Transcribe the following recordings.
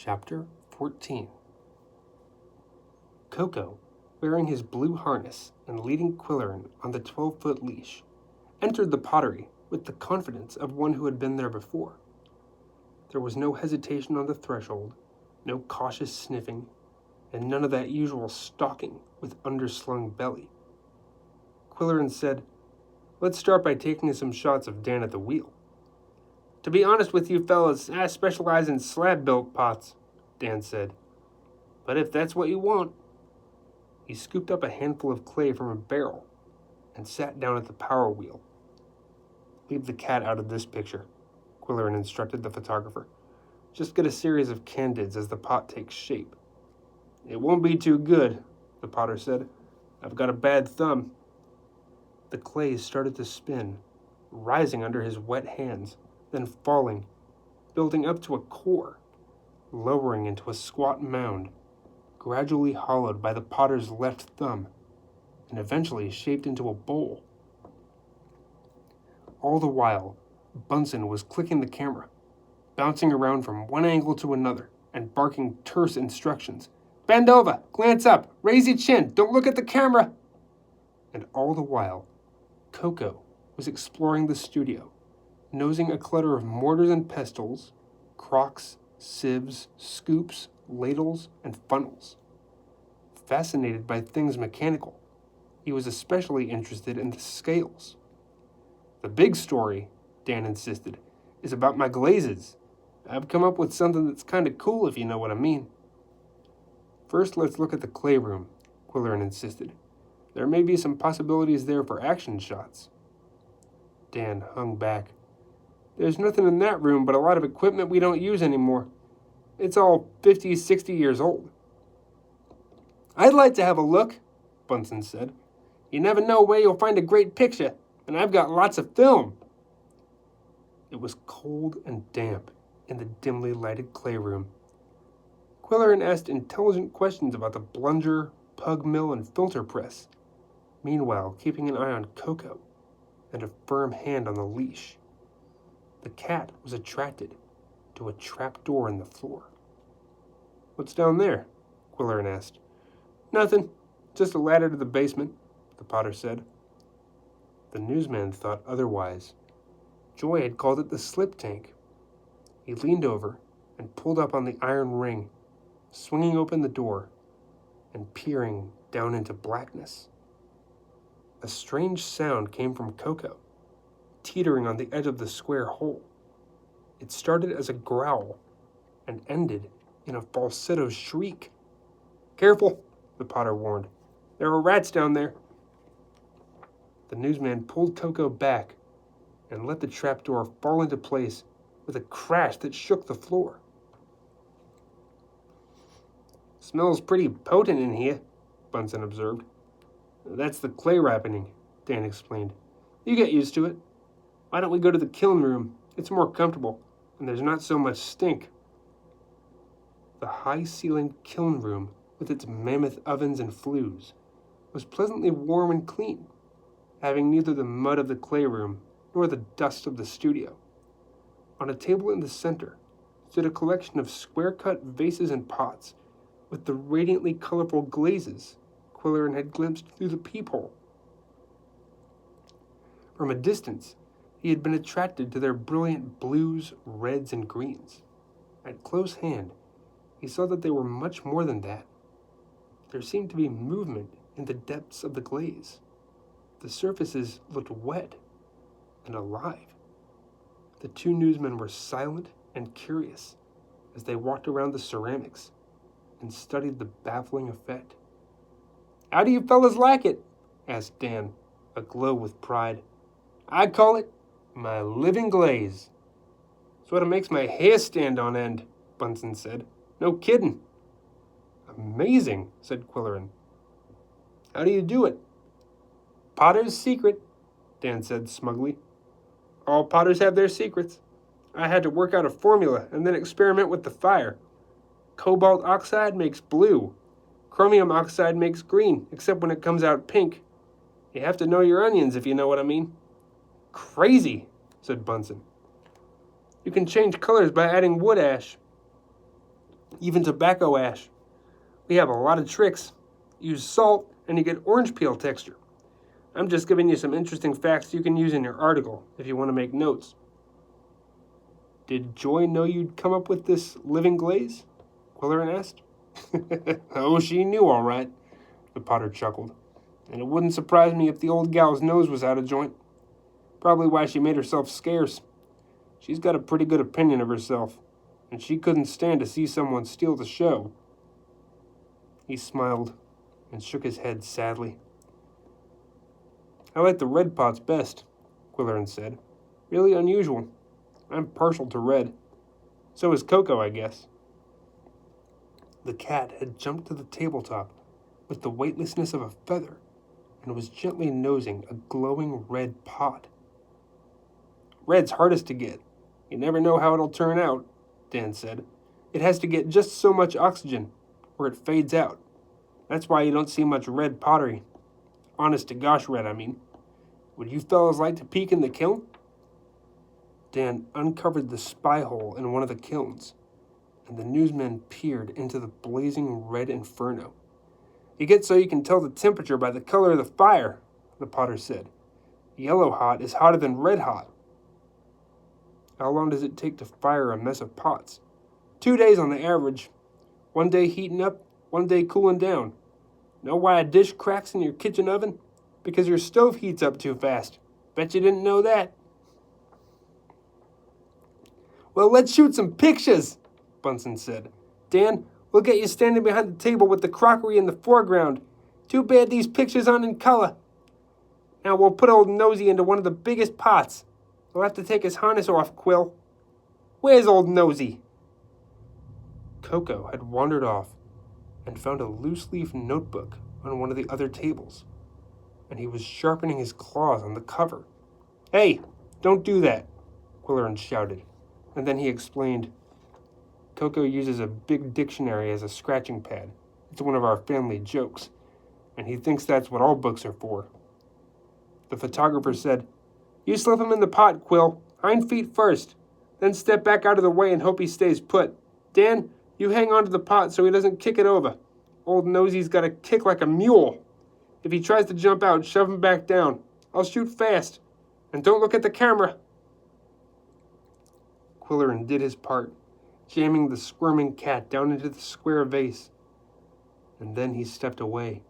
Chapter 14. Coco, wearing his blue harness and leading Quillerin on the 12-foot leash, entered the pottery with the confidence of one who had been there before. There was no hesitation on the threshold, no cautious sniffing, and none of that usual stalking with underslung belly. Quillerin said, "Let's start by taking some shots of Dan at the wheel." "To be honest with you fellas, I specialize in slab-built pots," Dan said. "But if that's what you want." He scooped up a handful of clay from a barrel and sat down at the power wheel. "Leave the cat out of this picture," Quillerin instructed the photographer. "Just get a series of candids as the pot takes shape." "It won't be too good," the potter said. "I've got a bad thumb." The clay started to spin, rising under his wet hands, then falling, building up to a core, lowering into a squat mound, gradually hollowed by the potter's left thumb, and eventually shaped into a bowl. All the while, Bunsen was clicking the camera, bouncing around from one angle to another, and barking terse instructions. "Bend over, glance up, raise your chin, don't look at the camera!" And all the while, Coco was exploring the studio, nosing a clutter of mortars and pestles, crocks, sieves, scoops, ladles, and funnels. Fascinated by things mechanical, he was especially interested in the scales. "The big story," Dan insisted, "is about my glazes. I've come up with something that's kind of cool, if you know what I mean." "First, let's look at the clay room," Quillerin insisted. "There may be some possibilities there for action shots." Dan hung back. "There's nothing in that room but a lot of equipment we don't use anymore. It's all 50, 60 years old." "I'd like to have a look," Bunsen said. "You never know where you'll find a great picture, and I've got lots of film." It was cold and damp in the dimly lighted clay room. Quillerin asked intelligent questions about the plunger, pug mill, and filter press, meanwhile keeping an eye on Coco and a firm hand on the leash. The cat was attracted to a trap door in the floor. "What's down there?" Quillerin asked. "Nothing, just a ladder to the basement," the potter said. The newsman thought otherwise. Joy had called it the slip tank. He leaned over and pulled up on the iron ring, swinging open the door and peering down into blackness. A strange sound came from Coco, teetering on the edge of the square hole. It started as a growl and ended in a falsetto shriek. "Careful," the potter warned. "There are rats down there." The newsman pulled Coco back and let the trapdoor fall into place with a crash that shook the floor. "Smells pretty potent in here," Bunsen observed. "That's the clay ripening," Dan explained. "You get used to it. Why don't we go to the kiln room? It's more comfortable, and there's not so much stink." The high-ceilinged kiln room, with its mammoth ovens and flues, was pleasantly warm and clean, having neither the mud of the clay room nor the dust of the studio. On a table in the center stood a collection of square-cut vases and pots with the radiantly colorful glazes Quillerin had glimpsed through the peephole. From a distance, he had been attracted to their brilliant blues, reds, and greens. At close hand, he saw that they were much more than that. There seemed to be movement in the depths of the glaze. The surfaces looked wet and alive. The two newsmen were silent and curious as they walked around the ceramics and studied the baffling effect. "How do you fellas like it?" asked Dan, aglow with pride. "I call it my living glaze." "Sort of makes my hair stand on end," Bunsen said. "No kidding." "Amazing," said Quillerin. "How do you do it?" "Potter's secret," Dan said smugly. "All potters have their secrets. I had to work out a formula and then experiment with the fire. Cobalt oxide makes blue. Chromium oxide makes green, except when it comes out pink. You have to know your onions, if you know what I mean." "Crazy," said Bunsen. "You can change colors by adding wood ash." even tobacco ash. We have a lot of tricks. Use salt and you get orange peel texture. I'm just giving you some interesting facts you can use in your article if you want to make notes. Did Joy know you'd come up with this living glaze? Quillerin asked. Oh, she knew all right, the Potter chuckled. And it wouldn't surprise me if the old gal's nose was out of joint. Probably why she made herself scarce. She's got a pretty good opinion of herself, and she couldn't stand to see someone steal the show. He smiled and shook his head sadly. I like the red pots best, Quillerin said. Really unusual. I'm partial to red. So is Coco, I guess. The cat had jumped to the tabletop with the weightlessness of a feather and was gently nosing a glowing red pot. Red's hardest to get. You never know how it'll turn out, Dan said. It has to get just so much oxygen, or it fades out. That's why you don't see much red pottery. Honest to gosh red, I mean. Would you fellas like to peek in the kiln? Dan uncovered the spy hole in one of the kilns, and the newsmen peered into the blazing red inferno. You get so you can tell the temperature by the color of the fire, the Potter said. Yellow hot is hotter than red hot. How long does it take to fire a mess of pots? 2 days on the average. 1 day heating up, 1 day cooling down. Know why a dish cracks in your kitchen oven? Because your stove heats up too fast. Bet you didn't know that. Well, let's shoot some pictures, Bunsen said. Dan, we'll get you standing behind the table with the crockery in the foreground. Too bad these pictures aren't in color. Now we'll put old Nosy into one of the biggest pots. He'll have to take his harness off, Quill. Where's old Nosy? Coco had wandered off and found a loose-leaf notebook on one of the other tables, and he was sharpening his claws on the cover. Hey, don't do that, Quillerin shouted, and then he explained. Coco uses a big dictionary as a scratching pad. It's one of our family jokes, and he thinks that's what all books are for. The photographer said, You slip him in the pot, Quill. Hind feet first. Then step back out of the way and hope he stays put. Dan, you hang on to the pot so he doesn't kick it over. Old Nosy's got a kick like a mule. If he tries to jump out, shove him back down. I'll shoot fast. And don't look at the camera. Quillerin did his part, jamming the squirming cat down into the square vase. And then he stepped away.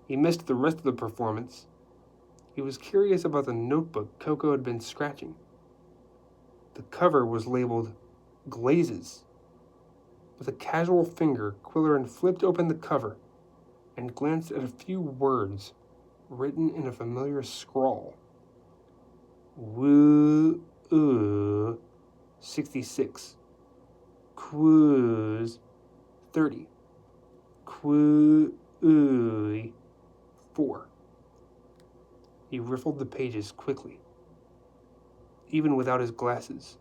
He missed the rest of the performance. He was curious about the notebook Coco had been scratching. The cover was labeled Glazes. With a casual finger, Quillerin flipped open the cover and glanced at a few words written in a familiar scrawl. Woo 66. Quoos 30. Quooey 4. He riffled the pages quickly. Even without his glasses,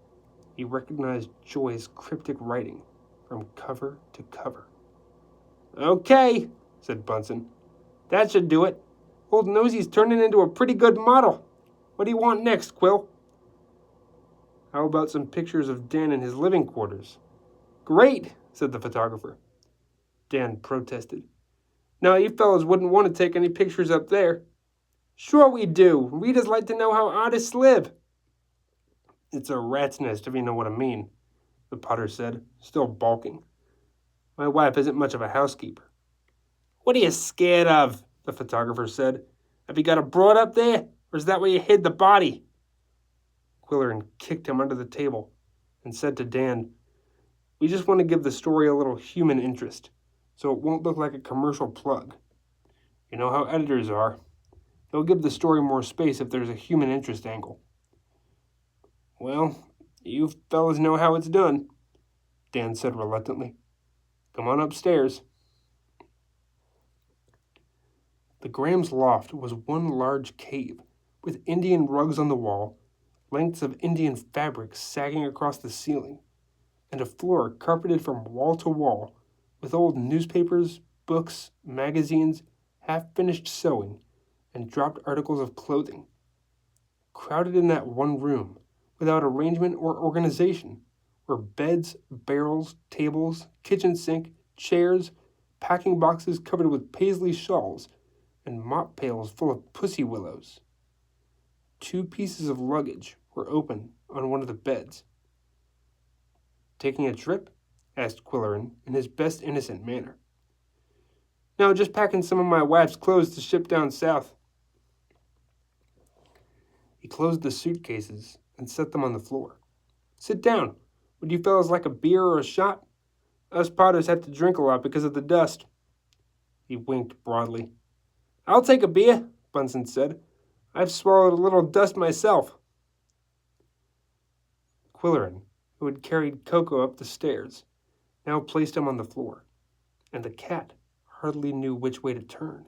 he recognized Joy's cryptic writing from cover to cover. Okay, said Bunsen. That should do it. Old Nosy's turning into a pretty good model. What do you want next, Quill? How about some pictures of Dan in his living quarters? Great, said the photographer. Dan protested. No, you fellas wouldn't want to take any pictures up there. Sure we do. Readers like to know how artists live. It's a rat's nest, if you know what I mean, the Potter said, still balking. My wife isn't much of a housekeeper. What are you scared of? The photographer said. Have you got a broad up there, or is that where you hid the body? Quillerin kicked him under the table and said to Dan, We just want to give the story a little human interest, so it won't look like a commercial plug. You know how editors are. They'll give the story more space if there's a human interest angle. Well, you fellas know how it's done, Dan said reluctantly. Come on upstairs. The Graham's loft was one large cave, with Indian rugs on the wall, lengths of Indian fabric sagging across the ceiling, and a floor carpeted from wall to wall with old newspapers, books, magazines, half-finished sewing, and dropped articles of clothing. Crowded in that one room, without arrangement or organization, were beds, barrels, tables, kitchen sink, chairs, packing boxes covered with paisley shawls, and mop pails full of pussy willows. 2 pieces of luggage were open on one of the beds. "Taking a trip?" asked Quillerin in his best innocent manner. "No, just packing some of my wife's clothes to ship down south." He closed the suitcases and set them on the floor. "Sit down. Would you fellas like a beer or a shot? Us potters have to drink a lot because of the dust." He winked broadly. "I'll take a beer," Bunsen said. "I've swallowed a little dust myself." Quillerin, who had carried Coco up the stairs, now placed him on the floor, and the cat hardly knew which way to turn.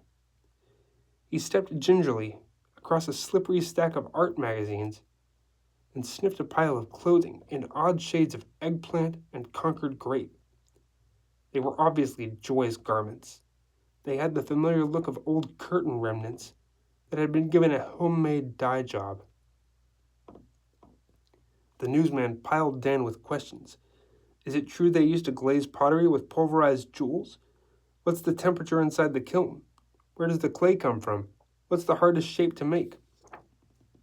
He stepped gingerly across a slippery stack of art magazines and sniffed a pile of clothing in odd shades of eggplant and Concord grape. They were obviously Joy's garments. They had the familiar look of old curtain remnants that had been given a homemade dye job. The newsman piled Dan with questions. Is it true they used to glaze pottery with pulverized jewels? What's the temperature inside the kiln? Where does the clay come from? What's the hardest shape to make?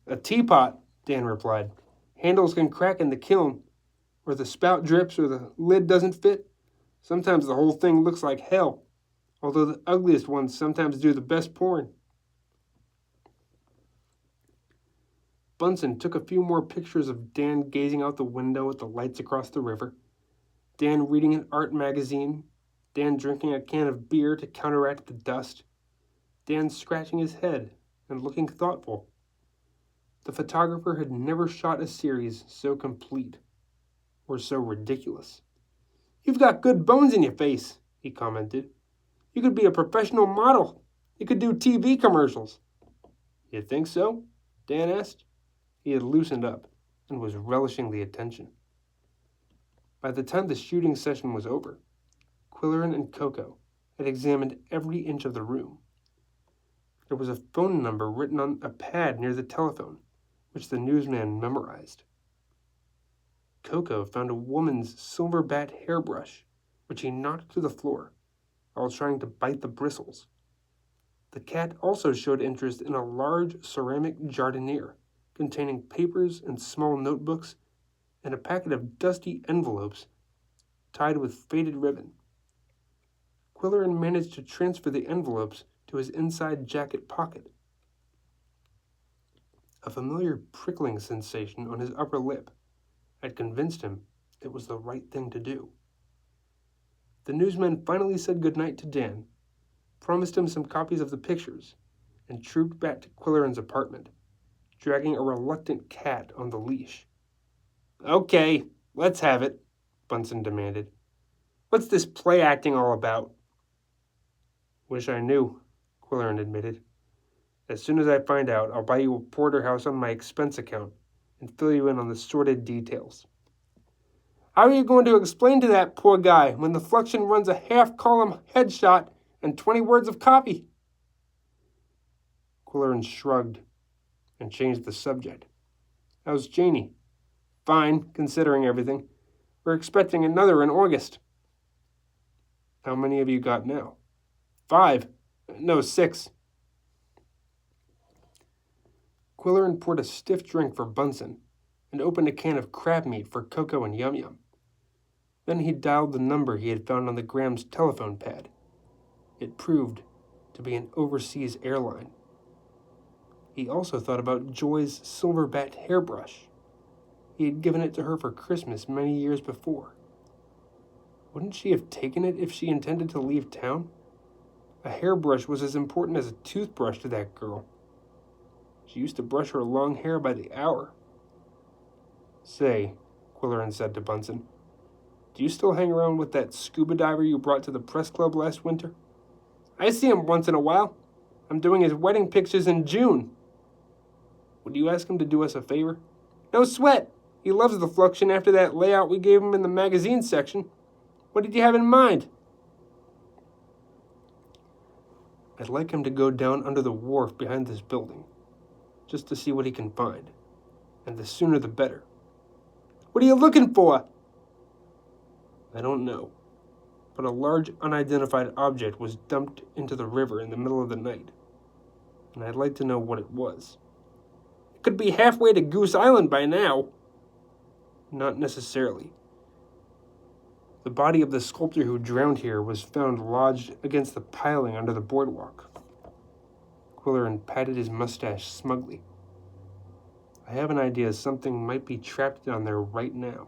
"A teapot," Dan replied. "Handles can crack in the kiln, or the spout drips, or the lid doesn't fit. Sometimes the whole thing looks like hell, although the ugliest ones sometimes do the best pouring." Bunsen took a few more pictures of Dan gazing out the window at the lights across the river, Dan reading an art magazine, Dan drinking a can of beer to counteract the dust, Dan scratching his head and looking thoughtful. The photographer had never shot a series so complete or so ridiculous. "You've got good bones in your face," he commented. "You could be a professional model. You could do TV commercials." "You think so?" Dan asked. He had loosened up and was relishing the attention. By the time the shooting session was over, Quillerin and Coco had examined every inch of the room. There was a phone number written on a pad near the telephone, which the newsman memorized. Coco found a woman's silver bat hairbrush, which he knocked to the floor while trying to bite the bristles. The cat also showed interest in a large ceramic jardiniere containing papers and small notebooks and a packet of dusty envelopes tied with faded ribbon. Quillerin managed to transfer the envelopes to his inside jacket pocket. A familiar prickling sensation on his upper lip had convinced him it was the right thing to do. The newsman finally said goodnight to Dan, promised him some copies of the pictures, and trooped back to Quillerin's apartment, dragging a reluctant cat on the leash. "Okay, let's have it," Bunsen demanded. "What's this play acting all about?" "Wish I knew," Quillerin admitted. "As soon as I find out, I'll buy you a porterhouse on my expense account and fill you in on the sordid details." "How are you going to explain to that poor guy when the Fluxion runs a half-column headshot and 20 words of copy?" Quillerin shrugged and changed the subject. "How's Janie?" "Fine, considering everything. We're expecting another in August." "How many have you got now?" 5. No, 6. Quillerin poured a stiff drink for Bunsen and opened a can of crab meat for Coco and Yum Yum. Then he dialed the number he had found on the Graham's telephone pad. It proved to be an overseas airline. He also thought about Joy's silver bat hairbrush. He had given it to her for Christmas many years before. Wouldn't she have taken it if she intended to leave town? A hairbrush was as important as a toothbrush to that girl. She used to brush her long hair by the hour. "Say," Quillerin said to Bunsen, "do you still hang around with that scuba diver you brought to the press club last winter?" "I see him once in a while. I'm doing his wedding pictures in June." "Would you ask him to do us a favor?" "No sweat. He loves the Fluxion after that layout we gave him in the magazine section. What did you have in mind?" "I'd like him to go down under the wharf behind this building, just to see what he can find. And the sooner the better." "What are you looking for?" I don't know, but a large unidentified object was dumped into the river in the middle of the night, and I'd like to know what it was. It could be halfway to Goose Island by now. Not necessarily. The body of the sculptor who drowned here was found lodged against the piling under the boardwalk. Quillerin patted his mustache smugly. I have an idea something might be trapped down there right now.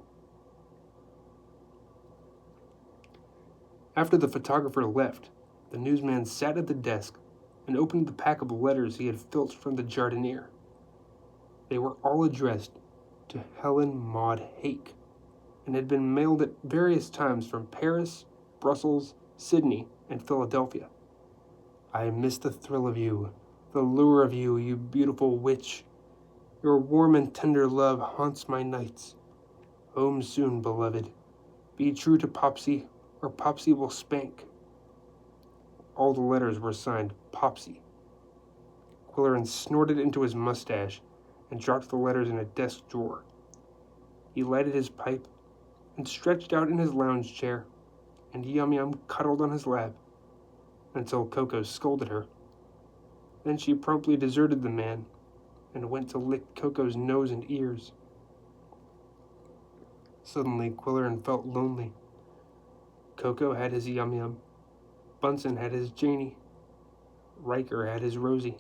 After the photographer left, the newsman sat at the desk and opened the pack of letters he had filched from the jardiniere. They were all addressed to Helen Maud Hake, and had been mailed at various times from Paris, Brussels, Sydney, and Philadelphia. I miss the thrill of you, the lure of you, you beautiful witch. Your warm and tender love haunts my nights. Home soon, beloved. Be true to Popsy, or Popsy will spank. All the letters were signed Popsy. Quillerin snorted into his mustache and dropped the letters in a desk drawer. He lighted his pipe and stretched out in his lounge chair, and Yum Yum cuddled on his lap until Coco scolded her. Then she promptly deserted the man and went to lick Coco's nose and ears. Suddenly, Quillerin felt lonely. Coco had his Yum Yum, Bunsen had his Janie, Riker had his Rosie.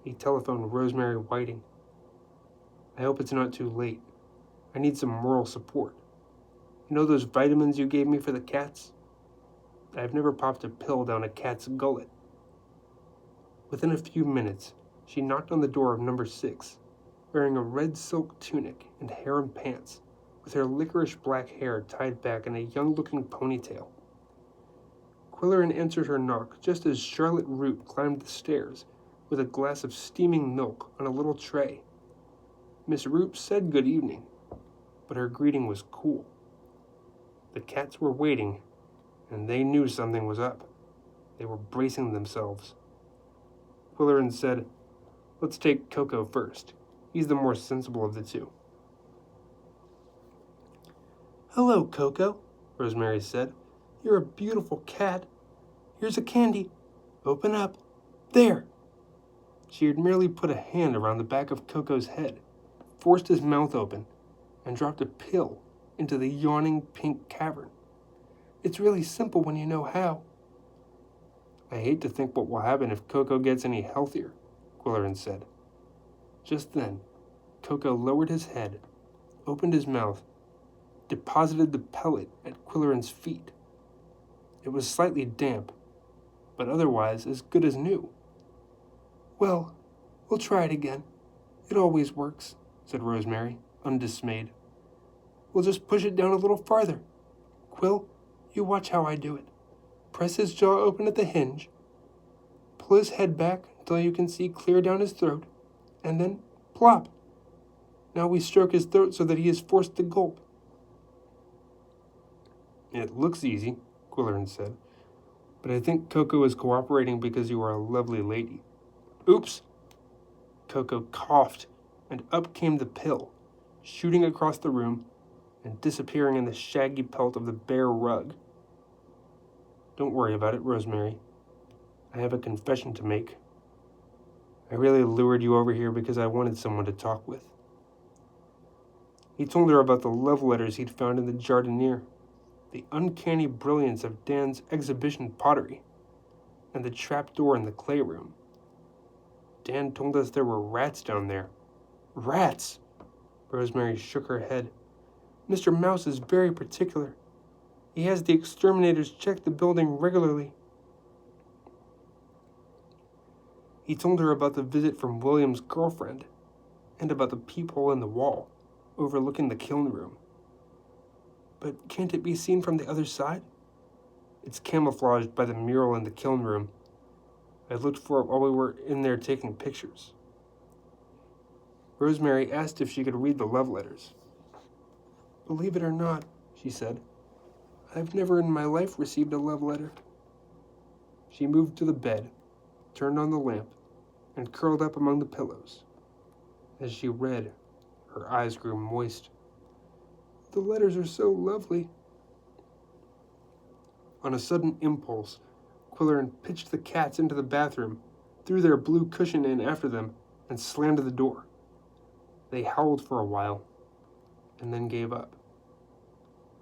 He telephoned Rosemary Whiting. I hope it's not too late. I need some moral support. You know those vitamins you gave me for the cats? I've never popped a pill down a cat's gullet. Within a few minutes, she knocked on the door of number 6, wearing a red silk tunic and harem pants, with her licorice black hair tied back in a young-looking ponytail. Quillerin answered her knock just as Charlotte Root climbed the stairs with a glass of steaming milk on a little tray. Miss Root said good evening, but her greeting was cool. The cats were waiting, and they knew something was up. They were bracing themselves. Quillerin said, "Let's take Coco first. He's the more sensible of the two." "Hello, Coco," Rosemary said. "You're a beautiful cat. Here's a candy. Open up. There." She had merely put a hand around the back of Coco's head, forced his mouth open, and dropped a pill into the yawning pink cavern. It's really simple when you know how. I hate to think what will happen if Coco gets any healthier, Quillerin said. Just then, Coco lowered his head, opened his mouth, deposited the pellet at Quillerin's feet. It was slightly damp, but otherwise as good as new. "Well, we'll try it again. It always works," said Rosemary, undismayed. "We'll just push it down a little farther. Quill, you watch how I do it. Press his jaw open at the hinge. Pull his head back until you can see clear down his throat, and then plop. Now we stroke his throat so that he is forced to gulp." "It looks easy," Quillerin said, "but I think Coco is cooperating because you are a lovely lady." "Oops!" Coco coughed, and up came the pill, shooting across the room and disappearing in the shaggy pelt of the bare rug. "Don't worry about it, Rosemary. I have a confession to make. I really lured you over here because I wanted someone to talk with." He told her about the love letters he'd found in the jardiniere, the uncanny brilliance of Dan's exhibition pottery, and the trap door in the clay room. Dan told us there were rats down there. Rats! Rosemary shook her head. "Mr. Mouse is very particular. He has the exterminators check the building regularly." He told her about the visit from William's girlfriend, and about the peephole in the wall, overlooking the kiln room. "But can't it be seen from the other side?" "It's camouflaged by the mural in the kiln room. I looked for it while we were in there taking pictures." Rosemary asked if she could read the love letters. "Believe it or not," she said, "I've never in my life received a love letter." She moved to the bed, turned on the lamp, and curled up among the pillows. As she read, her eyes grew moist. "The letters are so lovely," On a sudden impulse, Quillerin pitched the cats into the bathroom, threw their blue cushion in after them, and slammed the door. They howled for a while, and then gave up.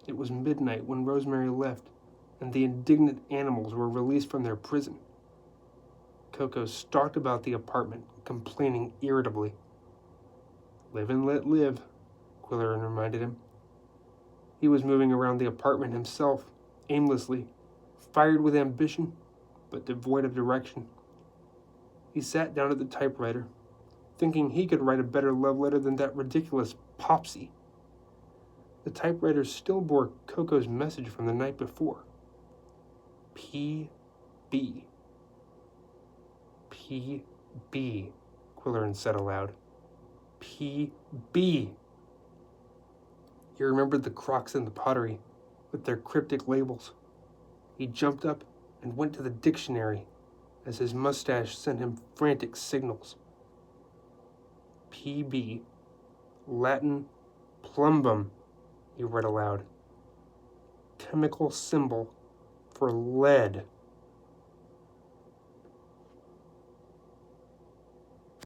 It was midnight when Rosemary left, and the indignant animals were released from their prison. Coco stalked about the apartment, complaining irritably. "Live and let live," Quillerin reminded him. He was moving around the apartment himself, aimlessly, fired with ambition, but devoid of direction. He sat down at the typewriter, thinking he could write a better love letter than that ridiculous Popsy. The typewriter still bore Coco's message from the night before. P.B. P.B., Quillerin said aloud. P.B. He remembered the crocks in the pottery, with their cryptic labels. He jumped up and went to the dictionary as his mustache sent him frantic signals. P.B. Latin plumbum, he read aloud. Chemical symbol for lead.